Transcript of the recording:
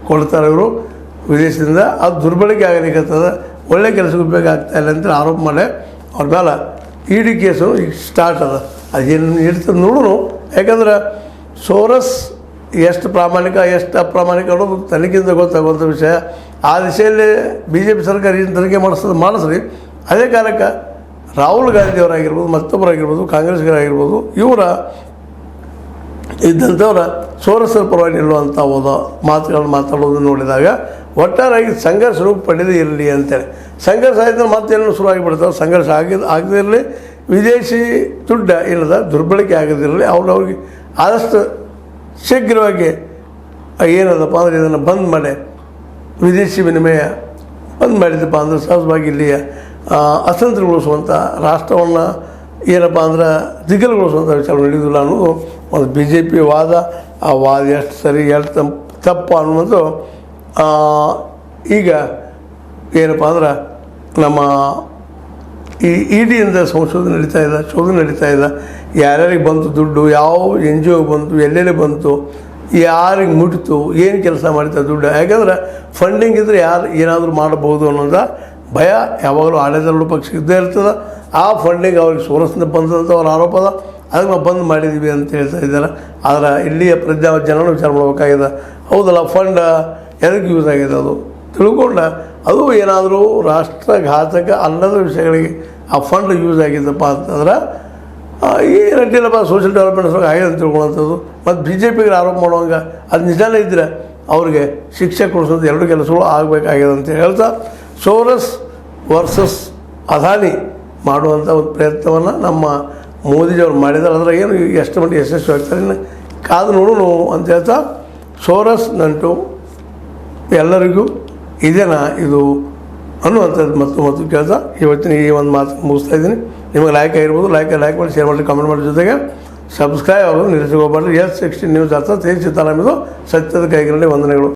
ಕೊಡ್ತಾರೆ ಇವರು ವಿದೇಶದಿಂದ. ಅದು ದುರ್ಬಳಕೆ ಆಗಲಿಕ್ಕತ್ತದ, ಒಳ್ಳೆ ಕೆಲಸಕ್ಕೆ ಉಪಯೋಗ ಆಗ್ತಾಯಿಲ್ಲ ಅಂತೇಳಿ ಆರೋಪ ಮಾಡಿ ಅವ್ರ ಮೇಲೆ ಇಡಿ ಕೇಸು ಈಗ ಸ್ಟಾರ್ಟ್ ಅದ. ಅದೇನು ಇರ್ತದೆ ನೋಡೋಣ. ಯಾಕಂದ್ರೆ ಸೋರಸ್ ಎಷ್ಟು ಪ್ರಾಮಾಣಿಕ ಎಷ್ಟು ಅಪ್ರಾಮಾಣಿಕ ಅನ್ನೋದು ತನಿಖೆಯಿಂದ ಗೊತ್ತಾಗುವಂಥ ವಿಷಯ. ಆ ದಿಶೆಯಲ್ಲಿ BJP ಸರ್ಕಾರ ಏನು ತನಿಖೆ ಮಾಡಿಸ್ರಿ. ಅದೇ ಕಾಲಕ್ಕೆ ರಾಹುಲ್ ಗಾಂಧಿಯವರಾಗಿರ್ಬೋದು, ಮತ್ತೊಬ್ಬರಾಗಿರ್ಬೋದು, ಕಾಂಗ್ರೆಸ್ಗರಾಗಿರ್ಬೋದು, ಇವರ ಇದ್ದಂಥವ್ರ ಸೋರಸರ ಪರವಾಗಿ ನಿಲ್ಲುವಂಥ ಮಾತುಗಳನ್ನು ಮಾತಾಡೋದನ್ನು ನೋಡಿದಾಗ ಒಟ್ಟಾರೆಯಾಗಿ ಸಂಘರ್ಷ ರೂಪ ಪಡೆದೇ ಇರಲಿ ಅಂತೇಳಿ. ಸಂಘರ್ಷ ಆಯ್ತು ಮತ್ತೇನು ಶುರುವಾಗಿಬಿಡ್ತಾವೆ. ಸಂಘರ್ಷ ಆಗದಿರಲಿ, ವಿದೇಶಿ ದುಡ್ಡು ಏನದ ದುರ್ಬಳಕೆ ಆಗದಿರಲಿ, ಅವ್ರಿಗೆ ಆದಷ್ಟು ಶೀಘ್ರವಾಗಿ ಏನದಪ್ಪ ಅಂದರೆ ಇದನ್ನು ಬಂದ್ ಮಾಡಿ, ವಿದೇಶಿ ವಿನಿಮಯ ಬಂದ್ ಮಾಡಿದಪ್ಪ ಅಂದ್ರೆ ಸಹಜವಾಗಿ ಇಲ್ಲಿಯ ಅಸಂತೃಗೊಳಿಸುವಂಥ, ರಾಷ್ಟ್ರವನ್ನು ಏನಪ್ಪ ಅಂದ್ರೆ ದಿಗ್ಗಲುಗೊಳಿಸುವಂಥ ವಿಚಾರ ನಡೆಯುವುದಿಲ್ಲ ಅನ್ನೋದು ಒಂದು BJP ವಾದ. ಆ ವಾದ ಎಷ್ಟು ಸರಿ ಎಷ್ಟು ತಪ್ಪು ಅನ್ನೋದು ಈಗ ಏನಪ್ಪ ಅಂದ್ರೆ ನಮ್ಮ ಈ ಇಡಿಯಿಂದ ಸಂಶೋಧನೆ ನಡೀತಾ ಇದೆ, ಶೋಧನೆ ನಡೀತಾ ಇದೆ. ಯಾರ್ಯಾರಿಗೆ ಬಂತು ದುಡ್ಡು, ಯಾವ NGO ಬಂತು, ಎಲ್ಲೆಲ್ಲಿ ಬಂತು, ಯಾರಿಗೆ ಮುಟ್ಟಿತು, ಏನು ಕೆಲಸ ಮಾಡಿತ ದುಡ್ಡು. ಯಾಕಂದ್ರೆ ಫಂಡಿಂಗ್ ಇದ್ದರೆ ಯಾರು ಏನಾದರೂ ಮಾಡಬಹುದು ಅನ್ನೋದ ಭಯ ಯಾವಾಗಲೂ ಆಡಳಿತಾರೂಢ ಪಕ್ಷ ಇದ್ದೇ ಇರ್ತದೆ. ಆ ಫಂಡಿಂಗ್ ಅವ್ರಿಗೆ ಸೋರಸ್ನಿಂದ ಬಂದಂಥ ಅವ್ರ ಆರೋಪ ಅದ. ಅದಕ್ಕೆ ನಾವು ಬಂದ್ ಮಾಡಿದ್ದೀವಿ ಅಂತ ಹೇಳ್ತಾ ಇದ್ದಾರೆ. ಆದರೆ ಇಲ್ಲಿಯ ಜನನೂ ವಿಚಾರ ಮಾಡಬೇಕಾಗಿದೆ. ಹೌದಲ್ಲ, ಫಂಡ್ ಎದಕ್ಕೆ ಯೂಸ್ ಆಗಿದೆ ಅದು ತಿಳ್ಕೊಂಡ, ಅದು ಏನಾದರೂ ರಾಷ್ಟ್ರಘಾತಕ ಅಲ್ಲದ ವಿಷಯಗಳಿಗೆ ಆ ಫಂಡ್ ಯೂಸ್ ಆಗಿದ್ದಪ್ಪ ಅಂತಂದ್ರೆ ಈ ರೆಡ್ಡಿಲ್ಲಪ್ಪ ಸೋಷಿಯಲ್ ಡೆವಲಪ್ಮೆಂಟ್ ಆಗಿದೆ ಅಂತ ತಿಳ್ಕೊಳ್ಳೋಂಥದ್ದು. ಮತ್ತು BJPಗೆ ಆರೋಪ ಮಾಡುವಂಗೆ ಅದು ನಿಜಾನೇ ಇದ್ದರೆ ಅವ್ರಿಗೆ ಶಿಕ್ಷೆ ಕೊಡಿಸೋದು ಎರಡು ಕೆಲಸಗಳು ಆಗಬೇಕಾಗಿದೆ ಅಂತ ಹೇಳ್ತಾ ಸೋರಸ್ ವರ್ಸಸ್ ಅದಾನಿ ಮಾಡುವಂಥ ಒಂದು ಪ್ರಯತ್ನವನ್ನು ನಮ್ಮ ಮೋದಿಜಿಯವ್ರು ಮಾಡಿದ್ದಾರೆ. ಅದ್ರಾಗ ಏನು ಎಷ್ಟು ಮಟ್ಟಿಗೆ ಯಶಸ್ವಿ ಆಗ್ತಾರೆ ಕಾದು ನೋಡೋಣ ಅಂತ ಹೇಳ್ತಾ, ಸೋರಸ್ ನಂಟು ಎಲ್ಲರಿಗೂ ಇದೇನಾ ಇದು ಅನ್ನುವಂಥದ್ದು ಮತ್ತು ಕೇಳ್ತಾ ಇವತ್ತಿನ ಈ ಒಂದು ಮಾತು ಮುಗಿಸ್ತಾ ಇದ್ದೀನಿ. ನಿಮಗೆ ಲೈಕ್ ಆಗಿರ್ಬೋದು, ಲೈಕ್ ಮಾಡಿ, ಶೇರ್ ಮಾಡಿ, ಕಮೆಂಟ್ ಮಾಡಿ, ಜೊತೆಗೆ ಸಬ್ಸ್ಕ್ರೈಬ್ ಆಗೋದು ನಿಲ್ಲಿಸಿಕೋಬಾರ್ದು. S16 ನ್ಯೂಸ್ ಅರ್ಥ ತೇಜ್ ಚಿತ್ತಾರಾಮಿದು ಸತ್ಯದ ಕೈಗಳಲ್ಲಿ ವಂದನೆಗಳು.